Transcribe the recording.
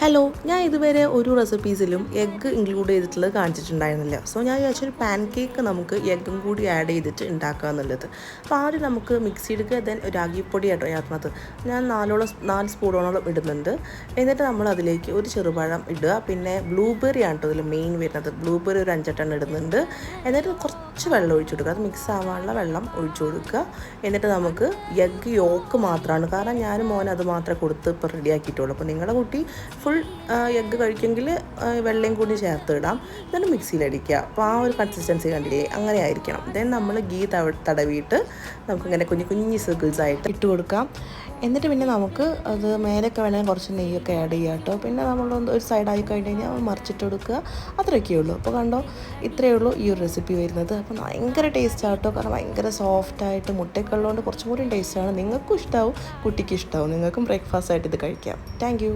Hello, ഞാൻ ഇതുവരെ ഒരു റെസിപ്പീസിലും എഗ്ഗ് ഇൻക്ലൂഡ് ചെയ്തിട്ടുള്ളത് കാണിച്ചിട്ടുണ്ടായിരുന്നില്ല. സോ ഞാൻ വിചാരിച്ചൊരു പാൻ കേക്ക് നമുക്ക് എഗ്ഗും കൂടി ആഡ് ചെയ്തിട്ട് ഉണ്ടാക്കുക എന്നുള്ളത്. അപ്പോൾ ആദ്യം നമുക്ക് മിക്സി എടുക്കുക, ദെൻ രാഗിപ്പൊടി ആട്ടോ ചേർക്കുന്നത്. ഞാൻ 4 സ്പൂണോളം ഇടുന്നുണ്ട്. എന്നിട്ട് നമ്മൾ അതിലേക്ക് ഒരു ചെറുപഴം ഇടുക. പിന്നെ ബ്ലൂബെറി ആണ് കേട്ടോ ഇതിൽ മെയിൻ വരുന്നത്. ബ്ലൂബെറി ഒരു 5-8 ഇടുന്നുണ്ട്. എന്നിട്ട് കുറച്ച് വെള്ളം ഒഴിച്ചു കൊടുക്കുക. അത് മിക്സ് ആവാനുള്ള വെള്ളം ഒഴിച്ചു കൊടുക്കുക. എന്നിട്ട് നമുക്ക് എഗ്ഗ് യോക്ക് മാത്രമാണ്, കാരണം ഞാനും മോൻ അത് മാത്രമേ കൊടുത്ത് ഇപ്പോൾ റെഡിയാക്കിയിട്ടുള്ളൂ. അപ്പോൾ നിങ്ങളുടെ കുട്ടി ഫുൾ എഗ്ഗ് കഴിക്കുമെങ്കിൽ വെള്ളയും കൂടി ചേർത്ത് ഇടാം. എന്നിട്ട് മിക്സിയിലടിക്കുക. അപ്പോൾ ആ ഒരു കൺസിസ്റ്റൻസി കണ്ടില്ലേ, അങ്ങനെ ആയിരിക്കണം. ദെൻ നമ്മൾ ഗീ തടവിയിട്ട് നമുക്കിങ്ങനെ കുഞ്ഞു കുഞ്ഞു സർക്കിൾസ് ആയിട്ട് ഇട്ട് കൊടുക്കാം. എന്നിട്ട് പിന്നെ നമുക്ക് അത് മേലൊക്കെ വേണമെങ്കിൽ കുറച്ച് നെയ്യൊക്കെ ആഡ് ചെയ്യാം കേട്ടോ. പിന്നെ നമ്മളൊന്ന് ഒരു സൈഡായി കഴിഞ്ഞ് കഴിഞ്ഞാൽ മറിച്ചിട്ട് കൊടുക്കുക. അത്രയൊക്കെ ഉള്ളൂ. അപ്പോൾ കണ്ടോ, ഇത്രയേ ഉള്ളൂ ഈ ഒരു റെസിപ്പി വരുന്നത്. അപ്പോൾ ഭയങ്കര ടേസ്റ്റ് ആട്ടോ, കാരണം ഭയങ്കര സോഫ്റ്റായിട്ട് മുട്ടയൊക്കെ ഉള്ളതുകൊണ്ട് കുറച്ചും കൂടി ടേസ്റ്റാണ്. നിങ്ങൾക്കും ഇഷ്ടമാവും, കുട്ടിക്കും ഇഷ്ടമാവും. നിങ്ങൾക്കും ബ്രേക്ക്ഫാസ്റ്റ് ആയിട്ട് ഇത് കഴിക്കാം. താങ്ക്